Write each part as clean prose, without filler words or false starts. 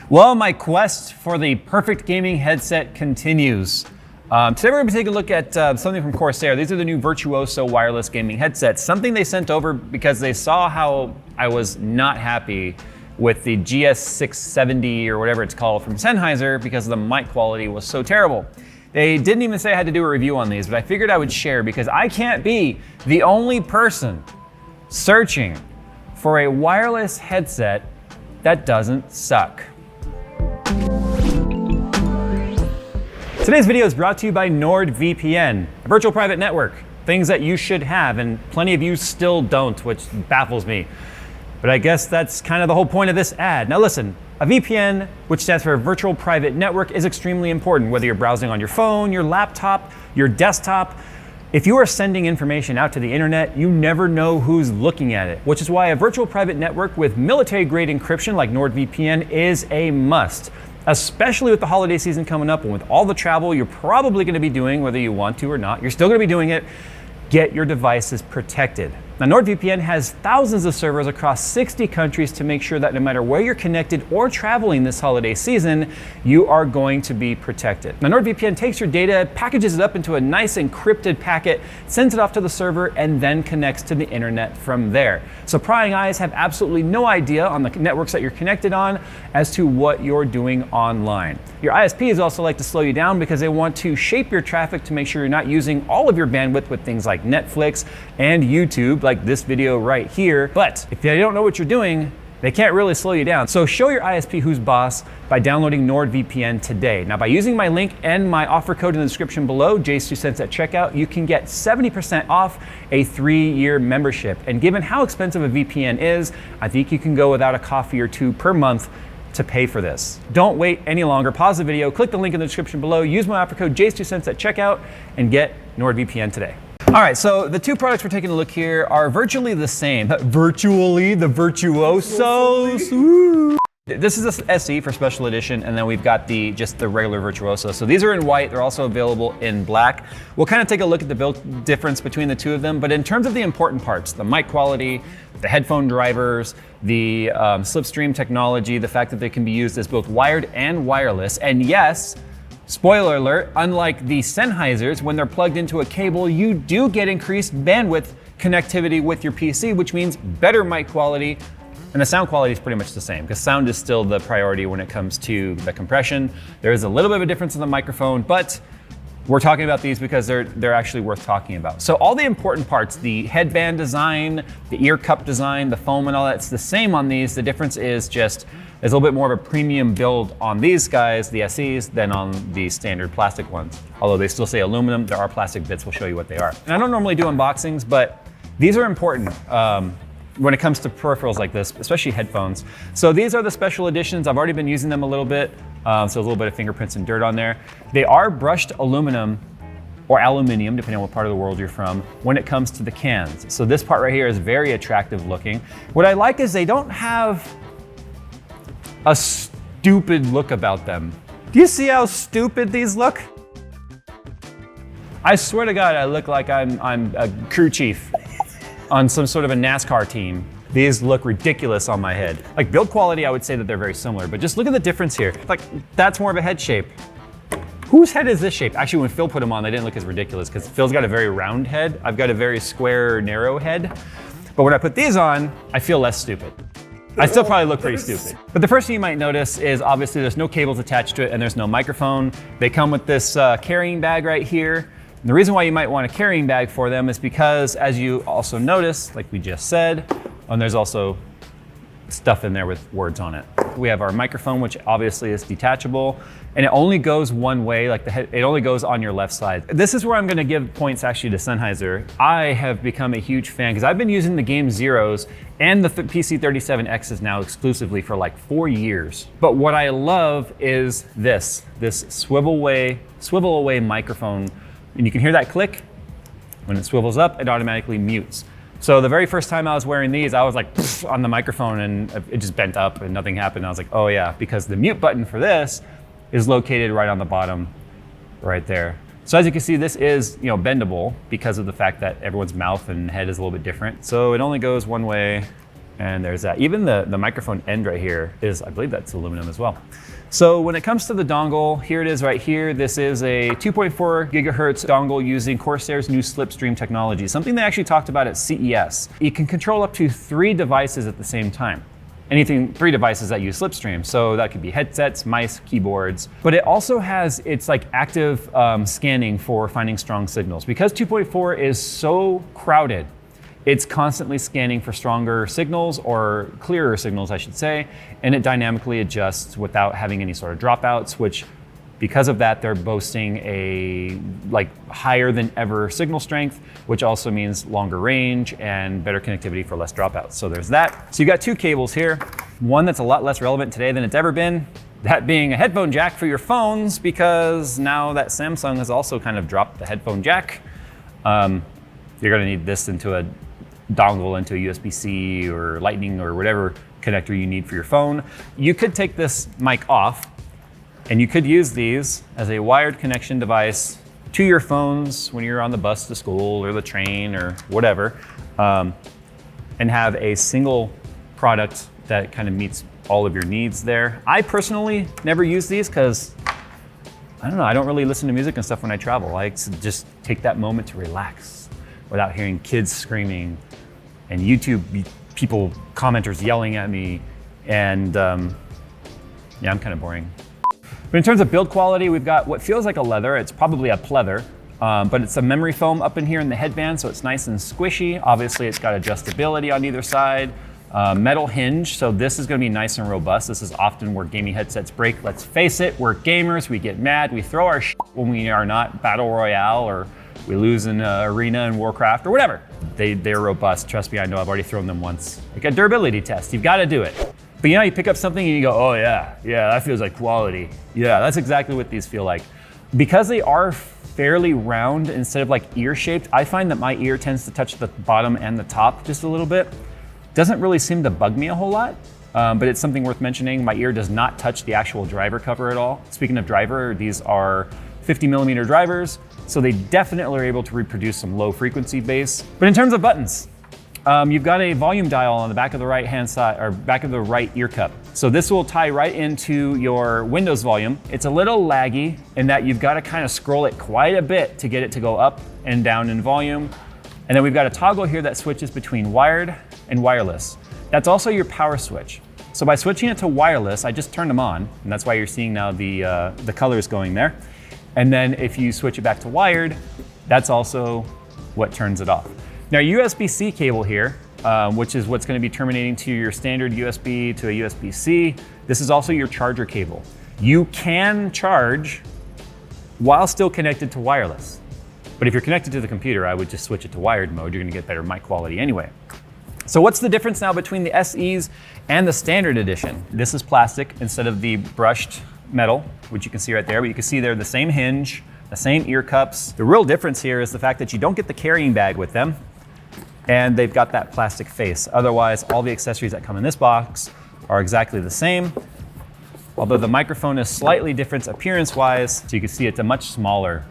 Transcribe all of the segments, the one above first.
Well, my quest for the perfect gaming headset continues. Today we're going to take a look at something from Corsair. These are the new Virtuoso wireless gaming headsets. Something they sent over because they saw how I was not happy with the GS670 or whatever it's called from Sennheiser because the mic quality was so terrible. They didn't even say I had to do a review on these, but I figured I would share because I can't be the only person searching for a wireless headset that doesn't suck. Today's video is brought to you by NordVPN, a virtual private network. Things that you should have, and plenty of you still don't, which baffles me. But I guess that's kind of the whole point of this ad. Now listen, a VPN, which stands for Virtual Private Network, is extremely important, whether you're browsing on your phone, your laptop, your desktop. If you are sending information out to the internet, you never know who's looking at it, which is why a virtual private network with military-grade encryption like NordVPN is a must. Especially with the holiday season coming up and with all the travel you're probably going to be doing, whether you want to or not, you're still going to be doing it. Get your devices protected. Now, NordVPN has thousands of servers across 60 countries to make sure that no matter where you're connected or traveling this holiday season, you are going to be protected. Now, NordVPN takes your data, packages it up into a nice encrypted packet, sends it off to the server, and then connects to the internet from there. So prying eyes have absolutely no idea on the networks that you're connected on as to what you're doing online. Your ISPs also like to slow you down because they want to shape your traffic to make sure you're not using all of your bandwidth with things like Netflix and YouTube, like this video right here. But if they don't know what you're doing, they can't really slow you down. So show your ISP who's boss by downloading NordVPN today. Now, by using my link and my offer code in the description below, JayzTwoCents at checkout, you can get 70% off a 3-year membership. And given how expensive a VPN is, I think you can go without a coffee or two per month to pay for this. Don't wait any longer. Pause the video, click the link in the description below, use my offer code JayzTwoCents at checkout, and get NordVPN today. All right, so the two products we're taking a look here are virtually the same. Virtually, the Virtuosos. Woo. This is a SE for special edition, and then we've got just the regular Virtuoso. So these are in white, they're also available in black. We'll kind of take a look at the build difference between the two of them, but in terms of the important parts, the mic quality, the headphone drivers, the slipstream technology, the fact that they can be used as both wired and wireless, and yes, spoiler alert, unlike the Sennheisers, when they're plugged into a cable, you do get increased bandwidth connectivity with your PC, which means better mic quality, and the sound quality is pretty much the same, because sound is still the priority when it comes to the compression. There is a little bit of a difference in the microphone, but we're talking about these because they're actually worth talking about. So all the important parts, the headband design, the ear cup design, the foam and all that's the same on these. The difference is just there's a little bit more of a premium build on these guys, the SEs, than on the standard plastic ones. Although they still say aluminum, there are plastic bits. We'll show you what they are. And I don't normally do unboxings, but these are important when it comes to peripherals like this, especially headphones. So these are the special editions. I've already been using them a little bit. So a little bit of fingerprints and dirt on there. They are brushed aluminum or aluminium, depending on what part of the world you're from, when it comes to the cans. So this part right here is very attractive looking. What I like is they don't have a stupid look about them. Do you see how stupid these look? I swear to God, I look like I'm a crew chief on some sort of a NASCAR team. These look ridiculous on my head. Like build quality, I would say that they're very similar, but just look at the difference here. Like that's more of a head shape. Whose head is this shape? Actually, when Phil put them on, they didn't look as ridiculous because Phil's got a very round head. I've got a very square, narrow head. But when I put these on, I feel less stupid. I still probably look pretty stupid. But the first thing you might notice is obviously there's no cables attached to it and there's no microphone. They come with this carrying bag right here. And the reason why you might want a carrying bag for them is because, as you also notice, like we just said, and there's also stuff in there with words on it. We have our microphone, which obviously is detachable, and it only goes one way, like it only goes on your left side. This is where I'm gonna give points actually to Sennheiser. I have become a huge fan because I've been using the Game Zeros and the PC37Xs now exclusively for like 4 years. But what I love is this swivel away microphone, and you can hear that click. When it swivels up, it automatically mutes. So the very first time I was wearing these, I was like on the microphone and it just bent up and nothing happened. I was like, oh yeah, because the mute button for this is located right on the bottom, right there. So as you can see, this is bendable because of the fact that everyone's mouth and head is a little bit different. So it only goes one way And there's that. Even the microphone end right here is, I believe that's aluminum as well. So when it comes to the dongle, here it is right here. This is a 2.4 gigahertz dongle using Corsair's new Slipstream technology, something they actually talked about at CES. You can control up to 3 devices at the same time. 3 devices that use Slipstream. So that could be headsets, mice, keyboards. But it also has its like active scanning for finding strong signals. Because 2.4 is so crowded, it's constantly scanning for stronger signals, or clearer signals, I should say, and it dynamically adjusts without having any sort of dropouts, which because of that, they're boasting a like higher than ever signal strength, which also means longer range and better connectivity for less dropouts. So there's that. So you got 2 cables here, one that's a lot less relevant today than it's ever been, that being a headphone jack for your phones, because now that Samsung has also kind of dropped the headphone jack, you're gonna need this into a dongle into a USB-C or Lightning or whatever connector you need for your phone. You could take this mic off and you could use these as a wired connection device to your phones when you're on the bus to school or the train or whatever, and have a single product that kind of meets all of your needs there. I personally never use these because I don't know, I don't really listen to music and stuff when I travel. I like to just take that moment to relax without hearing kids screaming and YouTube people, commenters yelling at me, and yeah, I'm kind of boring. But in terms of build quality, we've got what feels like a leather. It's probably a pleather, but it's a memory foam up in here in the headband, so it's nice and squishy. Obviously, it's got adjustability on either side. Metal hinge, so this is gonna be nice and robust. This is often where gaming headsets break. Let's face it, we're gamers, we get mad, we throw our shit when we are not Battle Royale, or we lose in Arena in Warcraft, or whatever. They're robust, trust me, I know, I've already thrown them once. Like a durability test, you've gotta do it. But you know, you pick up something and you go, oh yeah, that feels like quality. Yeah, that's exactly what these feel like. Because they are fairly round instead of like ear-shaped, I find that my ear tends to touch the bottom and the top just a little bit. Doesn't really seem to bug me a whole lot, but it's something worth mentioning. My ear does not touch the actual driver cover at all. Speaking of driver, these are 50mm drivers, so they definitely are able to reproduce some low frequency bass. But in terms of buttons, you've got a volume dial on the back of the right hand side, or back of the right ear cup. So this will tie right into your Windows volume. It's a little laggy in that you've got to kind of scroll it quite a bit to get it to go up and down in volume. And then we've got a toggle here that switches between wired and wireless. That's also your power switch. So by switching it to wireless, I just turned them on, and that's why you're seeing now the colors going there. And then if you switch it back to wired, that's also what turns it off. Now USB-C cable here, which is what's going to be terminating to your standard USB to a USB-C. This is also your charger cable. You can charge while still connected to wireless. But if you're connected to the computer, I would just switch it to wired mode. You're gonna get better mic quality anyway. So what's the difference now between the SEs and the standard edition? This is plastic instead of the brushed metal, which you can see right there, but you can see they're the same hinge, the same ear cups. The real difference here is the fact that you don't get the carrying bag with them, and they've got that plastic face. Otherwise, all the accessories that come in this box are exactly the same, although the microphone is slightly different appearance-wise, so you can see it's a much smaller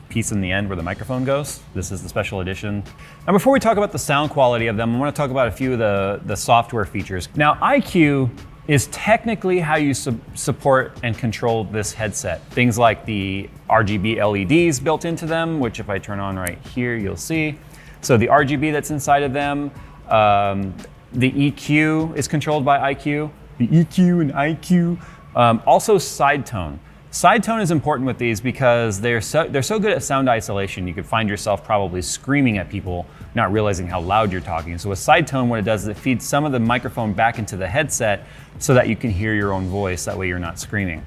piece in the end where the microphone goes. This is the special edition. Now, before we talk about the sound quality of them, I want to talk about a few of the software features. Now, IQ is technically how you support and control this headset. Things like the RGB LEDs built into them, which if I turn on right here, you'll see. So the RGB that's inside of them, the EQ is controlled by IQ, the EQ and IQ. Also side tone. Side tone is important with these because they're so good at sound isolation. You could find yourself probably screaming at people, not realizing how loud you're talking. So with side tone, what it does is it feeds some of the microphone back into the headset so that you can hear your own voice. That way you're not screaming.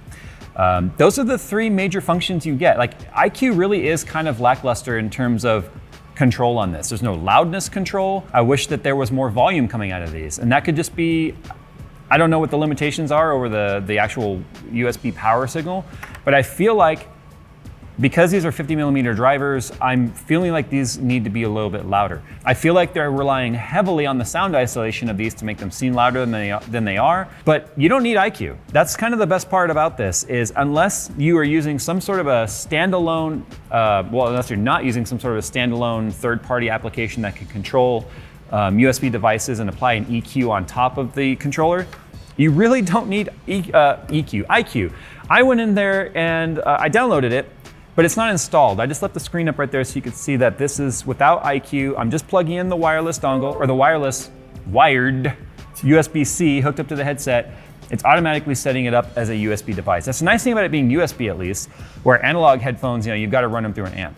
Those are the 3 major functions you get. Like IQ really is kind of lackluster in terms of control on this. There's no loudness control. I wish that there was more volume coming out of these, and that could just be, I don't know what the limitations are over the actual USB power signal, but I feel like because these are 50mm drivers, I'm feeling like these need to be a little bit louder. I feel like they're relying heavily on the sound isolation of these to make them seem louder than they are, but you don't need IQ. That's kind of the best part about this is unless you are using some sort of a standalone, unless you're not using some sort of a standalone third-party application that can control USB devices and apply an EQ on top of the controller, you really don't need IQ. I went in there and I downloaded it, but it's not installed. I just left the screen up right there so you could see that this is without IQ. I'm just plugging in the wireless dongle, or the wireless wired USB-C hooked up to the headset. It's automatically setting it up as a USB device. That's the nice thing about it being USB, at least, where analog headphones, you've got to run them through an amp.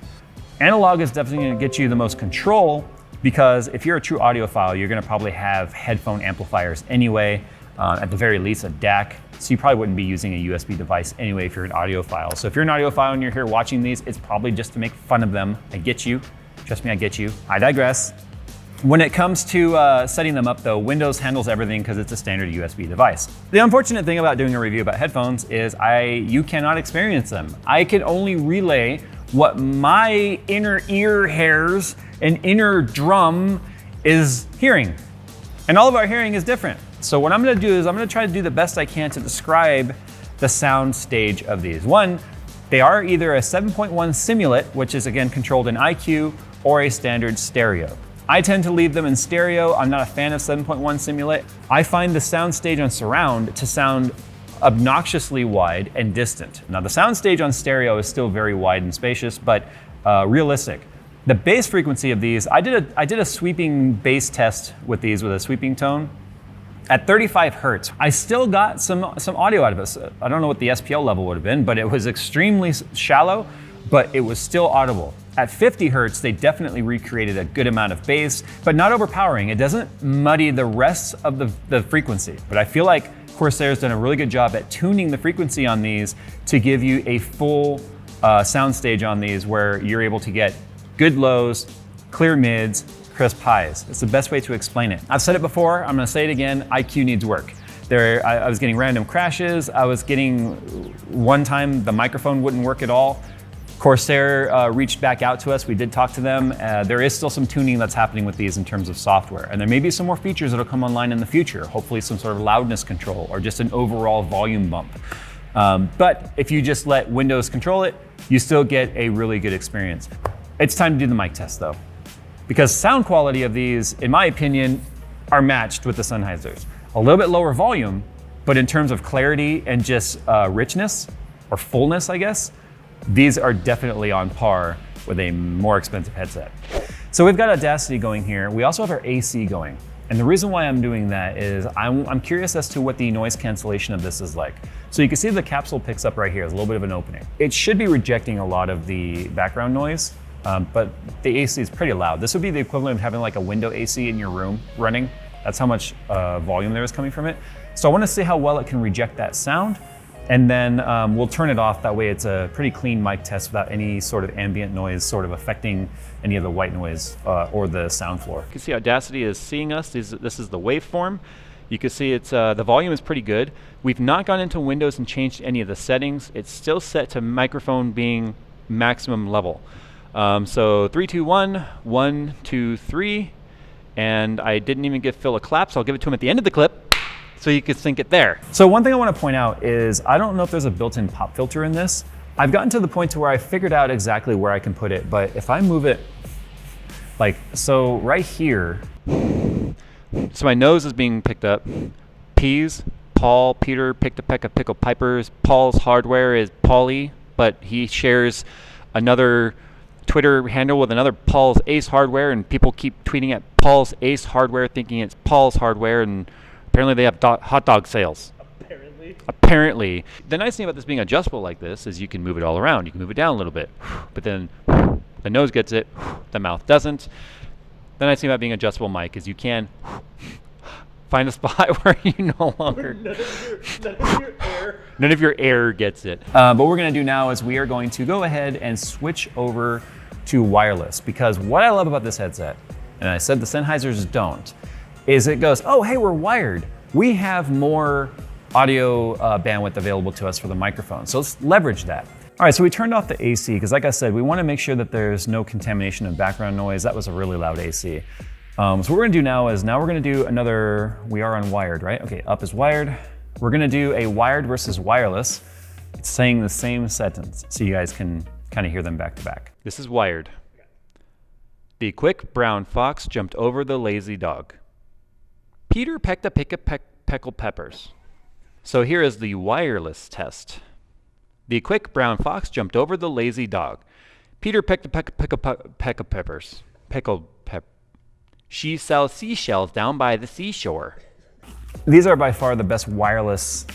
Analog is definitely going to get you the most control, because if you're a true audiophile, you're going to probably have headphone amplifiers anyway, at the very least a DAC. So you probably wouldn't be using a USB device anyway if you're an audiophile. So if you're an audiophile and you're here watching these, it's probably just to make fun of them. I get you. Trust me, I get you. I digress. When it comes to setting them up though, Windows handles everything because it's a standard USB device. The unfortunate thing about doing a review about headphones is you cannot experience them. I can only relay what my inner ear hairs and inner drum is hearing. And all of our hearing is different. So what I'm gonna do is I'm gonna try to do the best I can to describe the sound stage of these. One, they are either a 7.1 simulate, which is again controlled in IQ, or a standard stereo. I tend to leave them in stereo. I'm not a fan of 7.1 simulate. I find the sound stage on surround to sound obnoxiously wide and distant. Now the sound stage on stereo is still very wide and spacious, but realistic. The bass frequency of these, I did a sweeping bass test with these with a sweeping tone. At 35 hertz, I still got some audio out of it. I don't know what the SPL level would have been, but it was extremely shallow, but it was still audible. At 50 hertz, they definitely recreated a good amount of bass, but not overpowering. It doesn't muddy the rest of the frequency. But I feel like Corsair's done a really good job at tuning the frequency on these to give you a full soundstage on these where you're able to get good lows, clear mids, crisp highs. It's the best way to explain it. I've said it before, I'm gonna say it again, IQ needs work. I was getting random crashes. I was getting, one time the microphone wouldn't work at all. Corsair reached back out to us. We did talk to them. There is still some tuning that's happening with these in terms of software. And there may be some more features that'll come online in the future. Hopefully some sort of loudness control or just an overall volume bump. But if you just let Windows control it, you still get a really good experience. It's time to do the mic test though, because sound quality of these, in my opinion, are matched with the Sennheisers. A little bit lower volume, but in terms of clarity and just richness or fullness, I guess, these are definitely on par with a more expensive headset. So we've got Audacity going here. We also have our AC going. And the reason why I'm doing that is I'm curious as to what the noise cancellation of this is like. So you can see the capsule picks up right here. There's a little bit of an opening. It should be rejecting a lot of the background noise, but the AC is pretty loud. This would be the equivalent of having like a window AC in your room running. That's how much volume there is coming from it. So I want to see how well it can reject that sound. And then we'll turn it off. That way it's a pretty clean mic test without any sort of ambient noise sort of affecting any of the white noise or the sound floor. You can see Audacity is seeing us. This is the waveform. You can see it's the volume is pretty good. We've not gone into Windows and changed any of the settings. It's still set to microphone being maximum level. So 3, 2, 1, 1, 2, 3. And I didn't even give Phil a clap, so I'll give it to him at the end of the clip, so you could sync it there. So one thing I want to point out is I don't know if there's a built-in pop filter in this. I've gotten to the point to where I figured out exactly where I can put it, but if I move it like so right here, so my nose is being picked up. P's, Paul, Peter, picked a peck of pickled pipers. Paul's hardware is Paulie, but he shares another Twitter handle with another Paul's Ace Hardware, and people keep tweeting at Paul's Ace Hardware thinking it's Paul's Hardware, and apparently they have hot dog sales. Apparently. The nice thing about this being adjustable like this is you can move it all around. You can move it down a little bit, but then the nose gets it, the mouth doesn't. The nice thing about being adjustable mic is you can find a spot where you no longer... None of your air gets it. But what we're gonna do now is we are going to go ahead and switch over to wireless, because what I love about this headset, and I said the Sennheisers don't, is it goes, oh, hey, we're wired. We have more audio bandwidth available to us for the microphone. So let's leverage that. All right, so we turned off the AC because like I said, we wanna make sure that there's no contamination of background noise. That was a really loud AC. So what we're gonna do now is we're gonna do another, we are on wired, right? Okay, up is wired. We're gonna do a wired versus wireless. It's saying the same sentence, so you guys can kind of hear them back to back. This is wired. The quick brown fox jumped over the lazy dog. Peter pecked a pickled peppers. So here is the wireless test. The quick brown fox jumped over the lazy dog. Peter pecked a peck of peppers. She sells seashells down by the seashore. These are by far the best wireless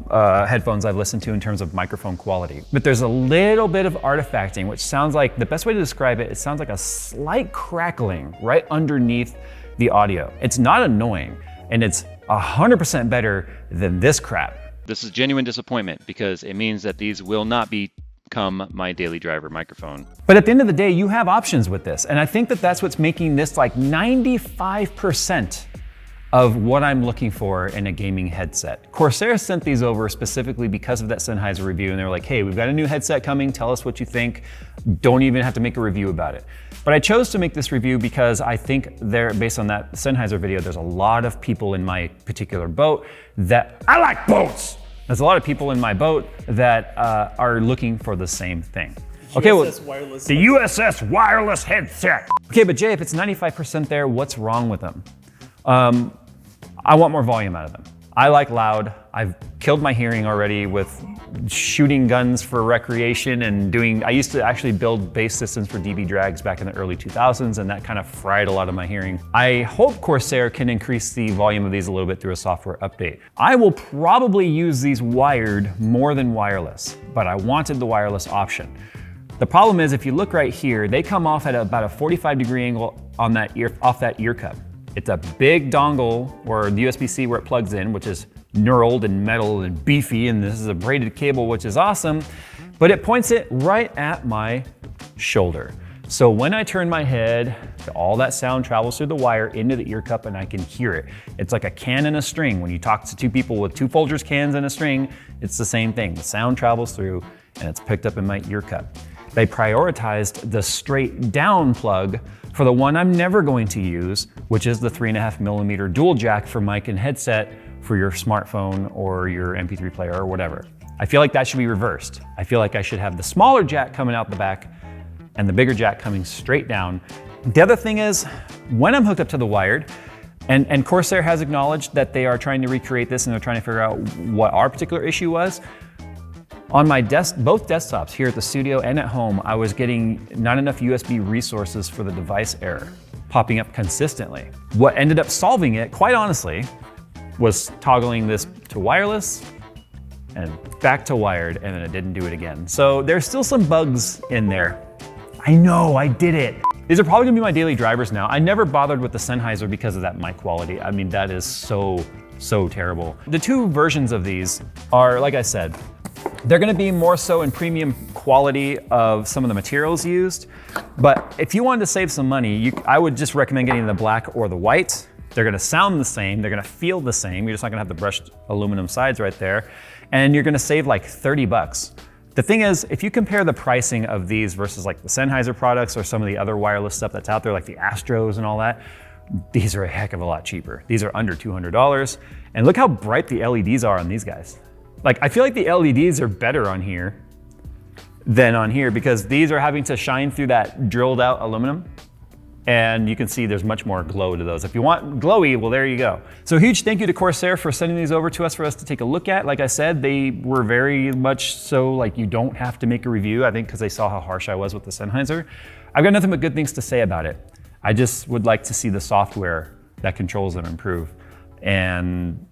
headphones I've listened to in terms of microphone quality. But there's a little bit of artifacting, which sounds like, the best way to describe it, it sounds like a slight crackling right underneath the audio. It's not annoying, and it's 100% better than this crap. This is genuine disappointment because it means that these will not become my daily driver microphone. But at the end of the day, you have options with this. And I think that that's what's making this like 95% of what I'm looking for in a gaming headset. Corsair sent these over specifically because of that Sennheiser review, and they were like, hey, we've got a new headset coming, tell us what you think. Don't even have to make a review about it. But I chose to make this review because I think based on that Sennheiser video, there's a lot of people in my particular boat that, I like boats! There's a lot of people in my boat that are looking for the same thing. Okay, well, the USS wireless headset. Okay, but Jay, if it's 95% there, what's wrong with them? I want more volume out of them. I like loud. I've killed my hearing already with shooting guns for recreation and I used to actually build bass systems for DB drags back in the early 2000s, and that kind of fried a lot of my hearing. I hope Corsair can increase the volume of these a little bit through a software update. I will probably use these wired more than wireless, but I wanted the wireless option. The problem is, if you look right here, they come off at about a 45-degree angle on that off that ear cup. It's a big dongle, or the USB-C where it plugs in, which is knurled and metal and beefy, and this is a braided cable, which is awesome, but it points it right at my shoulder. So when I turn my head, all that sound travels through the wire into the ear cup and I can hear it. It's like a can and a string. When you talk to two people with two Folgers cans and a string, it's the same thing. The sound travels through and it's picked up in my ear cup. They prioritized the straight down plug for the one I'm never going to use, which is the 3.5mm dual jack for mic and headset for your smartphone or your MP3 player or whatever. I feel like that should be reversed. I feel like I should have the smaller jack coming out the back and the bigger jack coming straight down. The other thing is, when I'm hooked up to the wired, and Corsair has acknowledged that they are trying to recreate this and they're trying to figure out what our particular issue was. On my both desktops here at the studio and at home, I was getting not enough USB resources for the device error, popping up consistently. What ended up solving it, quite honestly, was toggling this to wireless and back to wired, and then it didn't do it again. So there's still some bugs in there. I know, I did it. These are probably gonna be my daily drivers now. I never bothered with the Sennheiser because of that mic quality. I mean, that is so terrible. The two versions of these are, like I said, they're gonna be more so in premium quality of some of the materials used. But if you wanted to save some money, I would just recommend getting the black or the white. They're gonna sound the same, they're gonna feel the same. You're just not gonna have the brushed aluminum sides right there. And you're gonna save like 30 bucks. The thing is, if you compare the pricing of these versus like the Sennheiser products or some of the other wireless stuff that's out there, like the Astros and all that, these are a heck of a lot cheaper. These are under $200. And look how bright the LEDs are on these guys. Like, I feel like the LEDs are better on here than on here because these are having to shine through that drilled out aluminum. And you can see there's much more glow to those. If you want glowy, well, there you go. So huge thank you to Corsair for sending these over to us for us to take a look at. Like I said, they were very much so like you don't have to make a review, I think, because they saw how harsh I was with the Sennheiser. I've got nothing but good things to say about it. I just would like to see the software that controls them improve. And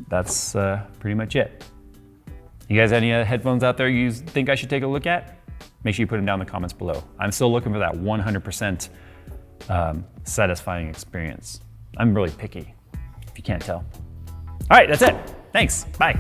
that's pretty much it. You guys have any headphones out there you think I should take a look at? Make sure you put them down in the comments below. I'm still looking for that 100% satisfying experience. I'm really picky, if you can't tell. All right, that's it. Thanks, bye.